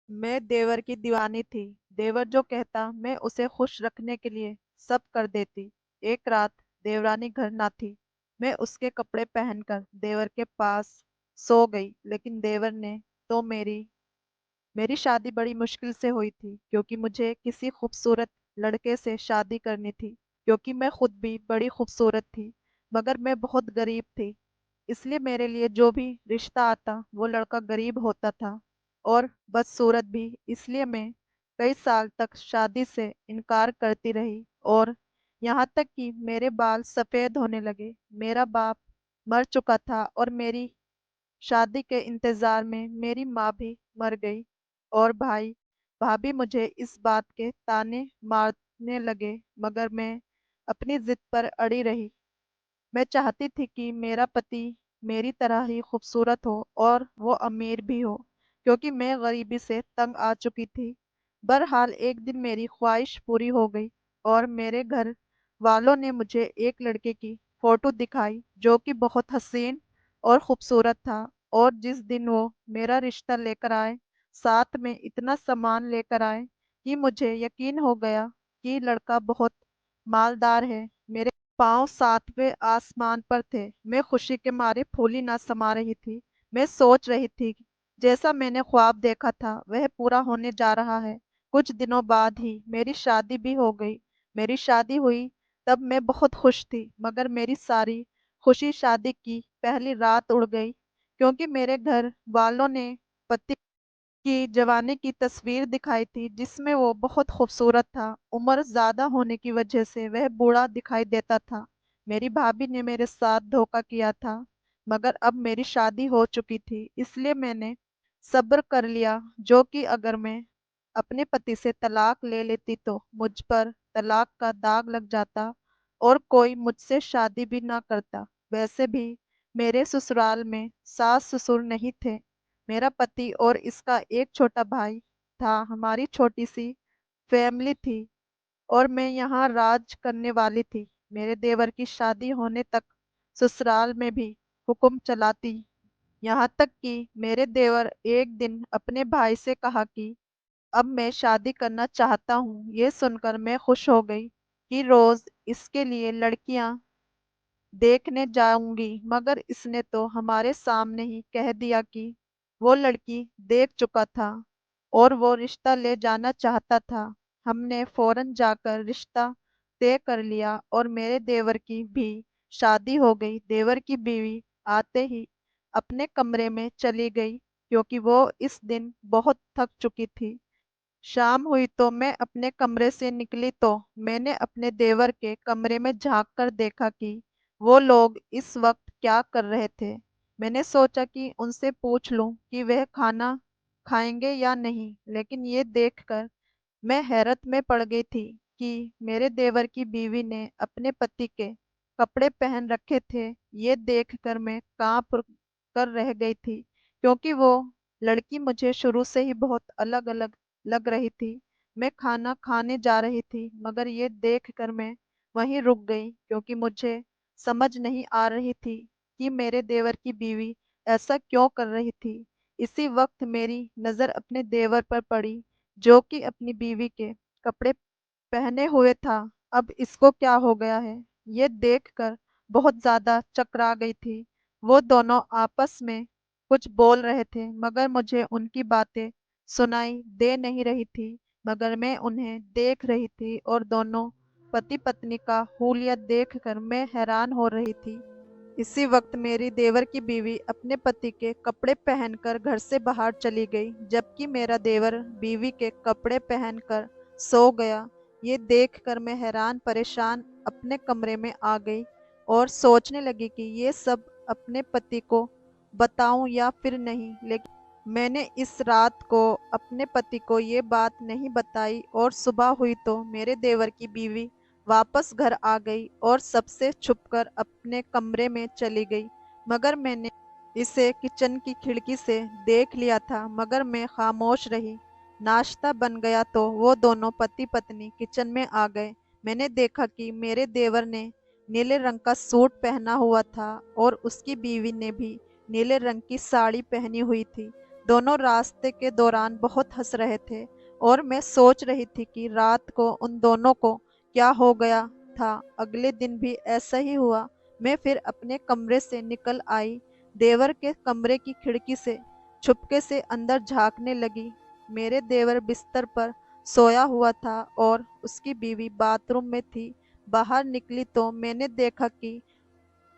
मैं देवर की दीवानी थी। देवर जो कहता मैं उसे खुश रखने के लिए सब कर देती। एक रात देवरानी घर ना थी। मैं उसके कपड़े पहनकर देवर के पास सो गई, लेकिन देवर ने तो मेरी शादी बड़ी मुश्किल से हुई थी, क्योंकि मुझे किसी खूबसूरत लड़के से शादी करनी थी। क्योंकि मैं खुद भी बड़ी खूबसूरत थी, मगर मैं बहुत गरीब थी। इसलिए मेरे लिए जो भी रिश्ता आता वो लड़का गरीब होता था और बदसूरत भी। इसलिए मैं कई साल तक शादी से इनकार करती रही, और यहाँ तक कि मेरे बाल सफेद होने लगे। मेरा बाप मर चुका था और मेरी शादी के इंतजार में मेरी माँ भी मर गई, और भाई भाभी मुझे इस बात के ताने मारने लगे, मगर मैं अपनी जिद पर अड़ी रही। मैं चाहती थी कि मेरा पति मेरी तरह ही खूबसूरत हो और वो अमीर भी हो, क्योंकि मैं गरीबी से तंग आ चुकी थी। बहरहाल एक दिन मेरी ख्वाहिश पूरी हो गई, और मेरे घर वालों ने मुझे एक लड़के की फोटो दिखाई जो कि बहुत हसीन और खूबसूरत था। और जिस दिन वो मेरा रिश्ता लेकर आए, साथ में इतना सामान लेकर आए कि मुझे यकीन हो गया कि लड़का बहुत मालदार है। मेरे पाँव सातवें आसमान पर थे। मैं खुशी के मारे फूली ना समा रही थी। मैं सोच रही थी, जैसा मैंने ख्वाब देखा था वह पूरा होने जा रहा है। कुछ दिनों बाद ही मेरी शादी भी हो गई। मेरी शादी हुई तब मैं बहुत खुश थी, मगर मेरी सारी खुशी शादी की पहली रात उड़ गई, क्योंकि मेरे घर वालों ने पति की जवानी की तस्वीर दिखाई थी, जिसमें वो बहुत खूबसूरत था। उम्र ज्यादा होने की वजह से वह बूढ़ा दिखाई देता था। मेरी भाभी ने मेरे साथ धोखा किया था, मगर अब मेरी शादी हो चुकी थी, इसलिए मैंने सब्र कर लिया। जो कि अगर मैं अपने पति से तलाक ले लेती तो मुझ पर तलाक का दाग लग जाता और कोई मुझसे शादी भी ना करता। वैसे भी मेरे ससुराल में सास ससुर नहीं थे। मेरा पति और इसका एक छोटा भाई था। हमारी छोटी सी फैमिली थी, और मैं यहाँ राज करने वाली थी। मेरे देवर की शादी होने तक ससुराल में भी हुक्म चलाती, यहाँ तक कि मेरे देवर एक दिन अपने भाई से कहा कि अब मैं शादी करना चाहता हूँ। ये सुनकर मैं खुश हो गई कि रोज इसके लिए लड़कियां देखने जाऊंगी, मगर इसने तो हमारे सामने ही कह दिया कि वो लड़की देख चुका था और वो रिश्ता ले जाना चाहता था। हमने फौरन जाकर रिश्ता तय कर लिया और मेरे देवर की भी शादी हो गई। देवर की बीवी आते ही अपने कमरे में चली गई, क्योंकि वो इस दिन बहुत थक चुकी थी। शाम हुई तो मैं अपने कमरे से निकली तो मैंने अपने देवर के कमरे में झांक कर देखा कि वो लोग इस वक्त क्या कर रहे थे। मैंने सोचा कि उनसे पूछ लूं कि वह खाना खाएंगे या नहीं, लेकिन ये देखकर मैं हैरत में पड़ गई थी कि मेरे देवर की बीवी ने अपने पति के कपड़े पहन रखे थे। ये देखकर मैं कांप कर रह गई थी, क्योंकि वो लड़की मुझे शुरू से ही बहुत अलग अलग लग रही थी। मैं खाना खाने जा रही थी, मगर ये देखकर मैं वहीं रुक गई, क्योंकि मुझे समझ नहीं आ रही थी कि मेरे देवर की बीवी ऐसा क्यों कर रही थी। इसी वक्त मेरी नज़र अपने देवर पर पड़ी, जो कि अपनी बीवी के कपड़े पहने हुए था। अब इसको क्या हो गया है, ये देखकर बहुत ज्यादा चकरा गई थी। वो दोनों आपस में कुछ बोल रहे थे, मगर मुझे उनकी बातें सुनाई दे नहीं रही थी, मगर मैं उन्हें देख रही थी, और दोनों पति पत्नी का हुलिया देखकर मैं हैरान हो रही थी। इसी वक्त मेरी देवर की बीवी अपने पति के कपड़े पहनकर घर से बाहर चली गई, जबकि मेरा देवर बीवी के कपड़े पहनकर सो गया। ये देखकर मैं हैरान परेशान अपने कमरे में आ गई और सोचने लगी कि ये सब अपने पति को बताऊं या फिर नहीं। लेकिन मैंने इस रात को अपने पति को ये बात नहीं बताई, और सुबह हुई तो मेरे देवर की बीवी वापस घर आ गई और सबसे छुपकर अपने कमरे में चली गई। मगर मैंने इसे किचन की खिड़की से देख लिया था, मगर मैं खामोश रही। नाश्ता बन गया तो वो दोनों पति पत्नी किचन में आ गए। मैंने देखा कि मेरे देवर ने नीले रंग का सूट पहना हुआ था और उसकी बीवी ने भी नीले रंग की साड़ी पहनी हुई थी। दोनों रास्ते के दौरान बहुत हंस रहे थे और मैं सोच रही थी कि रात को उन दोनों को क्या हो गया था। अगले दिन भी ऐसा ही हुआ। मैं फिर अपने कमरे से निकल आई, देवर के कमरे की खिड़की से छुपके से अंदर झांकने लगी। मेरे देवर बिस्तर पर सोया हुआ था और उसकी बीवी बाथरूम में थी। बाहर निकली तो मैंने देखा कि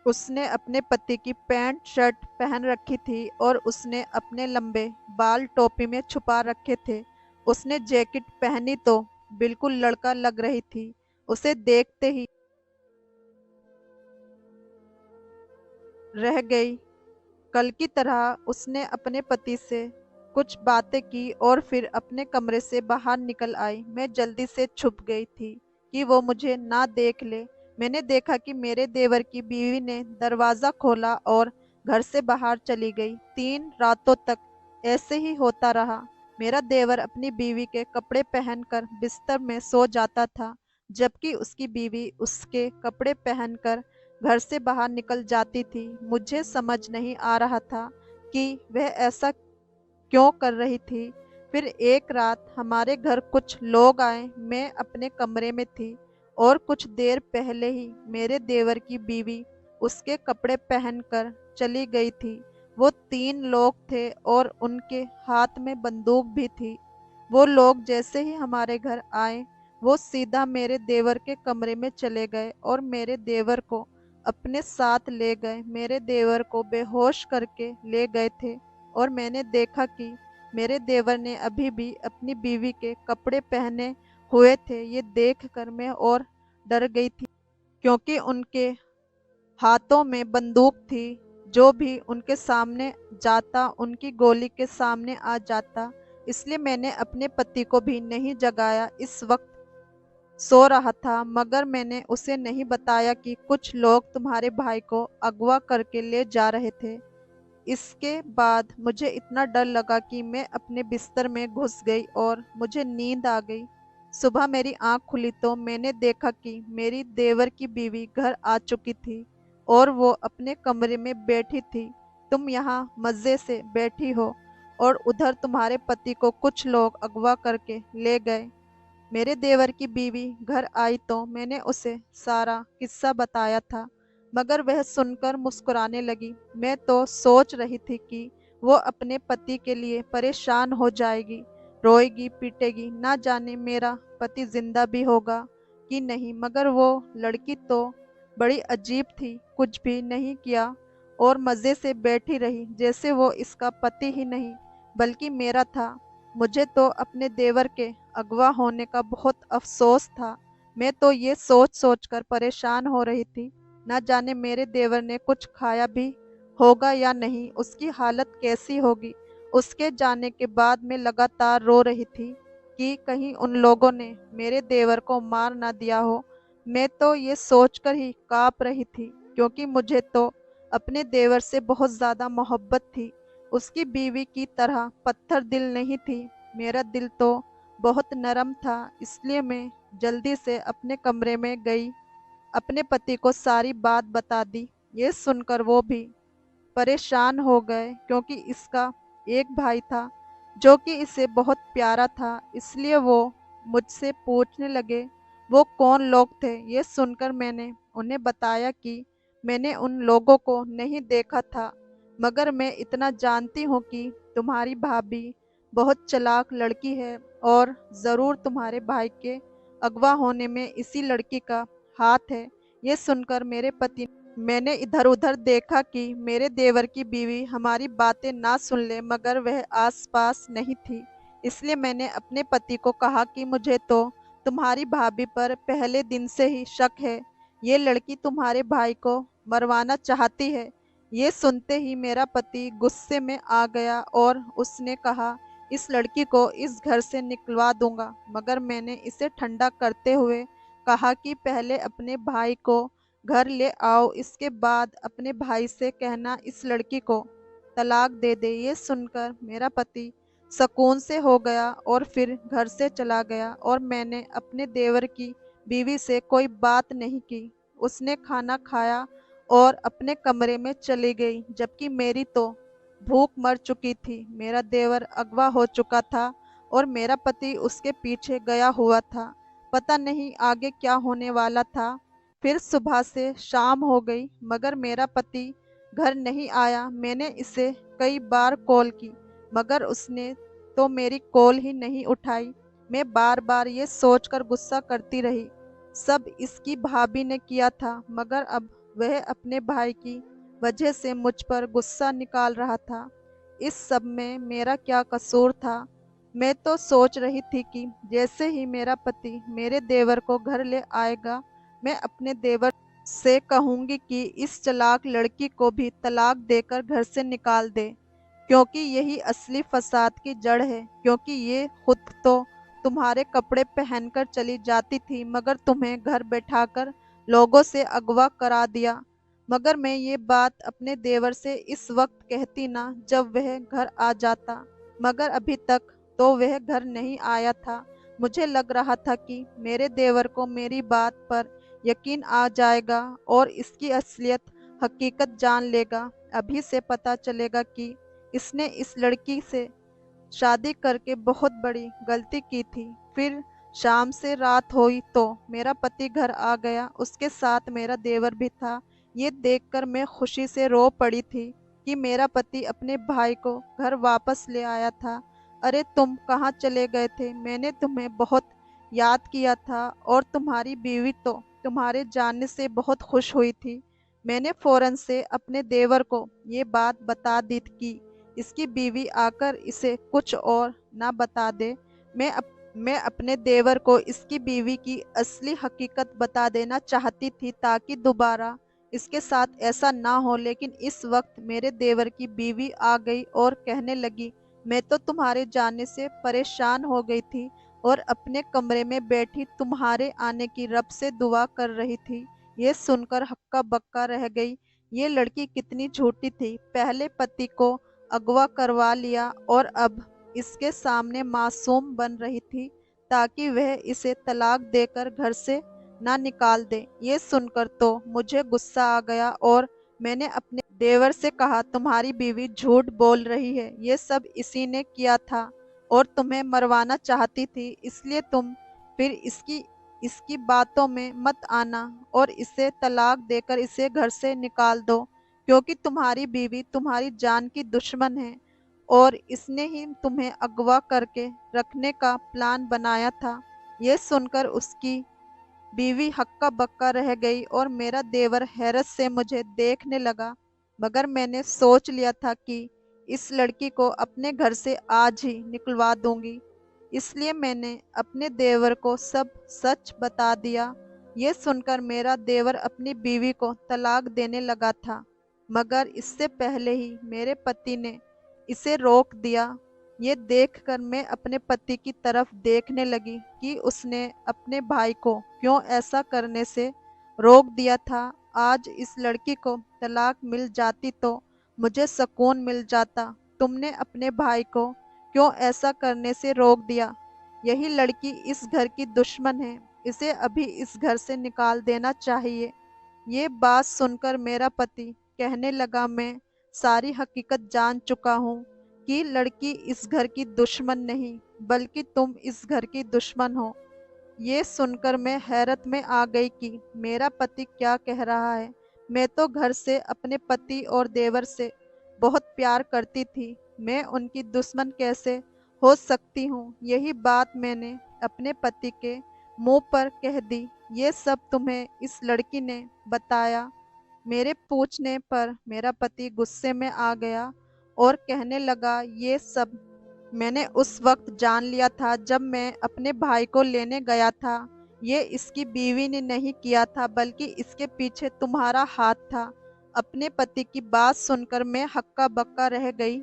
उसने अपने पति की पैंट शर्ट पहन रखी थी और उसने अपने लंबे बाल टोपी में छुपा रखे थे। उसने जैकेट पहनी तो बिल्कुल लड़का लग रही थी। उसे देखते ही रह गई। कल की तरह उसने अपने पति से कुछ बातें की और फिर अपने कमरे से बाहर निकल आई। मैं जल्दी से छुप गई थी कि वो मुझे ना देख ले। मैंने देखा कि मेरे देवर की बीवी ने दरवाजा खोला और घर से बाहर चली गई। 3 रातों तक ऐसे ही होता रहा। मेरा देवर अपनी बीवी के कपड़े पहनकर बिस्तर में सो जाता था, जबकि उसकी बीवी उसके कपड़े पहनकर घर से बाहर निकल जाती थी। मुझे समझ नहीं आ रहा था कि वह ऐसा क्यों कर रही थी। फिर एक रात हमारे घर कुछ लोग आए। मैं अपने कमरे में थी और कुछ देर पहले ही मेरे देवर की बीवी उसके कपड़े पहनकर चली गई थी। वो 3 लोग थे और उनके हाथ में बंदूक भी थी। वो लोग जैसे ही हमारे घर आए, वो सीधा मेरे देवर के कमरे में चले गए और मेरे देवर को अपने साथ ले गए। मेरे देवर को बेहोश करके ले गए थे और मैंने देखा कि मेरे देवर ने अभी भी अपनी बीवी के कपड़े पहने हुए थे। ये देखकर मैं और डर गई थी, क्योंकि उनके हाथों में बंदूक थी। जो भी उनके सामने जाता उनकी गोली के सामने आ जाता। इसलिए मैंने अपने पति को भी नहीं जगाया। इस वक्त सो रहा था, मगर मैंने उसे नहीं बताया कि कुछ लोग तुम्हारे भाई को अगवा करके ले जा रहे थे। इसके बाद मुझे इतना डर लगा कि मैं अपने बिस्तर में घुस गई और मुझे नींद आ गई। सुबह मेरी आंख खुली तो मैंने देखा कि मेरी देवर की बीवी घर आ चुकी थी और वो अपने कमरे में बैठी थी। तुम यहाँ मज़े से बैठी हो और उधर तुम्हारे पति को कुछ लोग अगवा करके ले गए। मेरे देवर की बीवी घर आई तो मैंने उसे सारा किस्सा बताया था, मगर वह सुनकर मुस्कुराने लगी। मैं तो सोच रही थी कि वो अपने पति के लिए परेशान हो जाएगी, रोएगी पीटेगी, ना जाने मेरा पति जिंदा भी होगा कि नहीं। मगर वो लड़की तो बड़ी अजीब थी, कुछ भी नहीं किया और मज़े से बैठी रही, जैसे वो इसका पति ही नहीं बल्कि मेरा था। मुझे तो अपने देवर के अगवा होने का बहुत अफसोस था। मैं तो ये सोच सोच कर परेशान हो रही थी, न जाने मेरे देवर ने कुछ खाया भी होगा या नहीं, उसकी हालत कैसी होगी। उसके जाने के बाद मैं लगातार रो रही थी कि कहीं उन लोगों ने मेरे देवर को मार ना दिया हो। मैं तो ये सोचकर ही कांप रही थी, क्योंकि मुझे तो अपने देवर से बहुत ज़्यादा मोहब्बत थी। उसकी बीवी की तरह पत्थर दिल नहीं थी। मेरा दिल तो बहुत नरम था। इसलिए मैं जल्दी से अपने कमरे में गई, अपने पति को सारी बात बता दी। ये सुनकर वो भी परेशान हो गए, क्योंकि इसका एक भाई था जो कि इसे बहुत प्यारा था। इसलिए वो मुझसे पूछने लगे वो कौन लोग थे। ये सुनकर मैंने उन्हें बताया कि मैंने उन लोगों को नहीं देखा था, मगर मैं इतना जानती हूँ कि तुम्हारी भाभी बहुत चालाक लड़की है और ज़रूर तुम्हारे भाई के अगवा होने में इसी लड़की का हाथ है। ये सुनकर मेरे पति, मैंने इधर उधर देखा कि मेरे देवर की बीवी हमारी बातें ना सुन ले, मगर वह आसपास नहीं थी। इसलिए मैंने अपने पति को कहा कि मुझे तो तुम्हारी भाभी पर पहले दिन से ही शक है। ये लड़की तुम्हारे भाई को मरवाना चाहती है। ये सुनते ही मेरा पति गुस्से में आ गया और उसने कहा इस लड़की को इस घर से निकलवा दूंगा। मगर मैंने इसे ठंडा करते हुए कहा कि पहले अपने भाई को घर ले आओ, इसके बाद अपने भाई से कहना इस लड़की को तलाक दे दे। ये सुनकर मेरा पति सुकून से हो गया और फिर घर से चला गया और मैंने अपने देवर की बीवी से कोई बात नहीं की। उसने खाना खाया और अपने कमरे में चली गई, जबकि मेरी तो भूख मर चुकी थी। मेरा देवर अगवा हो चुका था और मेरा पति उसके पीछे गया हुआ था। पता नहीं आगे क्या होने वाला था। फिर सुबह से शाम हो गई मगर मेरा पति घर नहीं आया। मैंने इसे कई बार कॉल की मगर उसने तो मेरी कॉल ही नहीं उठाई। मैं बार बार ये सोचकर गुस्सा करती रही, सब इसकी भाभी ने किया था। मगर अब वह अपने भाई की वजह से मुझ पर गुस्सा निकाल रहा था। इस सब में मेरा क्या कसूर था? मैं तो सोच रही थी कि जैसे ही मेरा पति मेरे देवर को घर ले आएगा, मैं अपने देवर से कहूंगी कि इस चालाक लड़की को भी तलाक देकर घर से निकाल दे, क्योंकि यही असली फसाद की जड़ है। क्योंकि ये खुद तो तुम्हारे कपड़े पहनकर चली जाती थी मगर तुम्हें घर बैठाकर लोगों से अगवा करा दिया। मगर मैं ये बात अपने देवर से इस वक्त कहती ना जब वह घर आ जाता, मगर अभी तक तो वह घर नहीं आया था। मुझे लग रहा था कि मेरे देवर को मेरी बात पर यकीन आ जाएगा और इसकी असलियत हकीकत जान लेगा। अभी से पता चलेगा कि इसने इस लड़की से शादी करके बहुत बड़ी गलती की थी। फिर शाम से रात हुई तो मेरा पति घर आ गया, उसके साथ मेरा देवर भी था। ये देखकर मैं खुशी से रो पड़ी थी कि मेरा पति अपने भाई को घर वापस ले आया था। अरे तुम कहाँ चले गए थे? मैंने तुम्हें बहुत याद किया था और तुम्हारी बीवी तो तुम्हारे जाने से बहुत खुश हुई थी। मैंने फौरन से अपने देवर को ये बात बता दी कि इसकी बीवी आकर इसे कुछ और ना बता दे। मैं अपने देवर को इसकी बीवी की असली हकीकत बता देना चाहती थी ताकि दोबारा इसके साथ ऐसा ना हो। लेकिन इस वक्त मेरे देवर की बीवी आ गई और कहने लगी, मैं तो तुम्हारे जाने से परेशान हो गई थी और अपने कमरे में बैठी तुम्हारे आने की रब से दुआ कर रही थी। ये सुनकर हक्का बक्का रह गई। ये लड़की कितनी झूठी थी। पहले पति को अगवा करवा लिया और अब इसके सामने मासूम बन रही थी ताकि वह इसे तलाक देकर घर से ना निकाल दे। ये सुनकर तो मुझे गुस्सा आ गया और मैंने अपने देवर से कहा, तुम्हारी बीवी झूठ बोल रही है, ये सब इसी ने किया था और तुम्हें मरवाना चाहती थी, इसलिए तुम फिर इसकी इसकी बातों में मत आना और इसे तलाक देकर इसे घर से निकाल दो, क्योंकि तुम्हारी बीवी तुम्हारी जान की दुश्मन है और इसने ही तुम्हें अगवा करके रखने का प्लान बनाया था। यह सुनकर उसकी बीवी हक्का बक्का रह गई और मेरा देवर हैरत से मुझे देखने लगा। मगर मैंने सोच लिया था कि इस लड़की को अपने घर से आज ही निकलवा दूंगी, इसलिए मैंने अपने देवर को सब सच बता दिया। ये सुनकर मेरा देवर अपनी बीवी को तलाक देने लगा था, मगर इससे पहले ही मेरे पति ने इसे रोक दिया। ये देखकर मैं अपने पति की तरफ देखने लगी कि उसने अपने भाई को क्यों ऐसा करने से रोक दिया था। आज इस लड़की को तलाक मिल जाती तो मुझे सुकून मिल जाता। तुमने अपने भाई को क्यों ऐसा करने से रोक दिया? यही लड़की इस घर की दुश्मन है, इसे अभी इस घर से निकाल देना चाहिए। ये बात सुनकर मेरा पति कहने लगा, मैं सारी हकीकत जान चुका हूँ कि लड़की इस घर की दुश्मन नहीं बल्कि तुम इस घर की दुश्मन हो। ये सुनकर मैं हैरत में आ गई कि मेरा पति क्या कह रहा है। मैं तो घर से अपने पति और देवर से बहुत प्यार करती थी, मैं उनकी दुश्मन कैसे हो सकती हूँ? यही बात मैंने अपने पति के मुंह पर कह दी। ये सब तुम्हें इस लड़की ने बताया? मेरे पूछने पर मेरा पति गुस्से में आ गया और कहने लगा, ये सब मैंने उस वक्त जान लिया था जब मैं अपने भाई को लेने गया था। ये इसकी बीवी ने नहीं किया था बल्कि इसके पीछे तुम्हारा हाथ था। अपने पति की बात सुनकर मैं हक्का बक्का रह गई।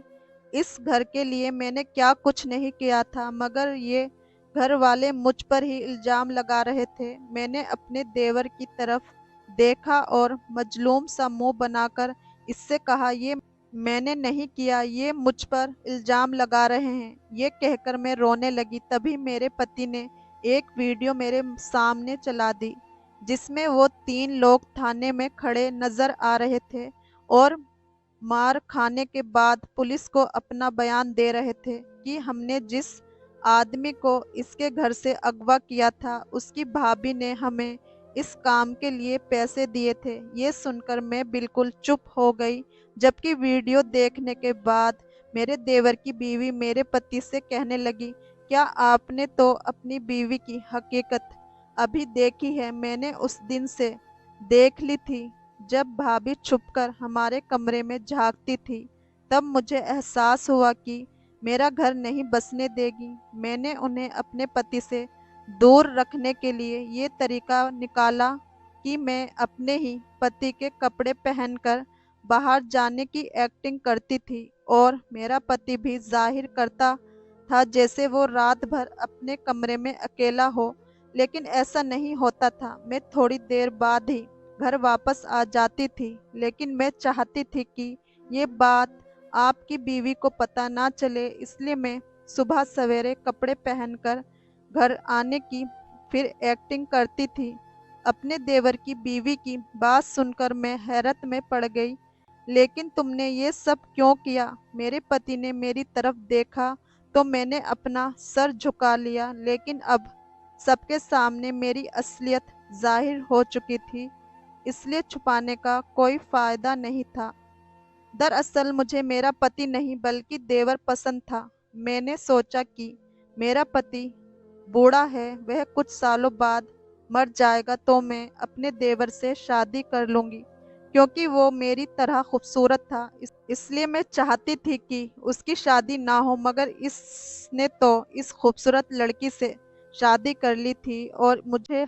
इस घर के लिए मैंने क्या कुछ नहीं किया था, मगर ये घर वाले मुझ पर ही इल्जाम लगा रहे थे। मैंने अपने देवर की तरफ देखा और मजलूम सा मुंह बनाकर इससे कहा, ये मैंने नहीं किया, ये मुझ पर इल्जाम लगा रहे हैं। ये कहकर मैं रोने लगी। तभी मेरे पति ने एक वीडियो मेरे सामने चला दी जिसमें वो 3 लोग थाने में खड़े नजर आ रहे थे और मार खाने के बाद पुलिस को अपना बयान दे रहे थे कि हमने जिस आदमी को इसके घर से अगवा किया था उसकी भाभी ने हमें इस काम के लिए पैसे दिए थे। ये सुनकर मैं बिल्कुल चुप हो गई, जबकि वीडियो देखने के बाद मेरे देवर की बीवी मेरे पति से कहने लगी, क्या आपने तो अपनी बीवी की हकीकत अभी देखी है? मैंने उस दिन से देख ली थी, जब भाभी छुपकर हमारे कमरे में झांकती थी, तब मुझे एहसास हुआ कि मेरा घर नहीं बसने देगी। मैंने उन्हें अपने पति से दूर रखने के लिए ये तरीका निकाला कि मैं अपने ही पति के कपड़े पहनकर बाहर जाने की एक्टिंग करती थी और मेरा पति भी जाहिर करता था जैसे वो रात भर अपने कमरे में अकेला हो, लेकिन ऐसा नहीं होता था। मैं थोड़ी देर बाद ही घर वापस आ जाती थी, लेकिन मैं चाहती थी कि ये बात आपकी बीवी को पता ना चले, इसलिए मैं सुबह सवेरे कपड़े पहनकर घर आने की फिर एक्टिंग करती थी। अपने देवर की बीवी की बात सुनकर मैं हैरत में पड़ गई। लेकिन तुमने ये सब क्यों किया? मेरे पति ने मेरी तरफ देखा तो मैंने अपना सर झुका लिया, लेकिन अब सबके सामने मेरी असलियत जाहिर हो चुकी थी, इसलिए छुपाने का कोई फायदा नहीं था। दरअसल मुझे मेरा पति नहीं बल्कि देवर पसंद था। मैंने सोचा कि मेरा पति बूढ़ा है, वह कुछ सालों बाद मर जाएगा, तो मैं अपने देवर से शादी कर लूंगी, क्योंकि वो मेरी तरह खूबसूरत था। इसलिए मैं चाहती थी कि उसकी शादी ना हो, मगर इसने तो इस खूबसूरत लड़की से शादी कर ली थी और मुझे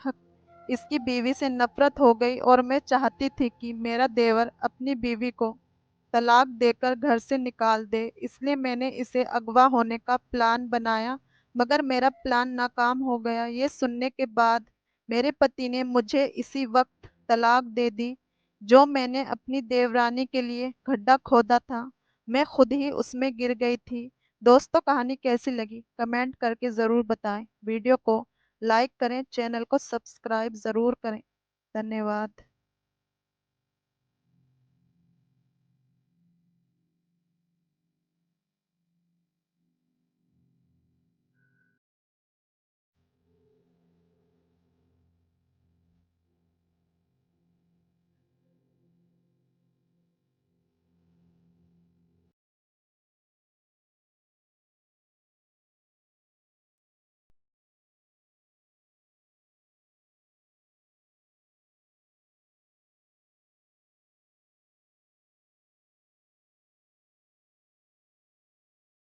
इसकी बीवी से नफरत हो गई और मैं चाहती थी कि मेरा देवर अपनी बीवी को तलाक देकर घर से निकाल दे। इसलिए मैंने इसे अगवा होने का प्लान बनाया, मगर मेरा प्लान नाकाम हो गया। ये सुनने के बाद मेरे पति ने मुझे इसी वक्त तलाक दे दी, जो मैंने अपनी देवरानी के लिए गड्ढा खोदा था। मैं खुद ही उसमें गिर गई थी। दोस्तों, कहानी कैसी लगी कमेंट करके ज़रूर बताएं। वीडियो को लाइक करें, चैनल को सब्सक्राइब ज़रूर करें। धन्यवाद।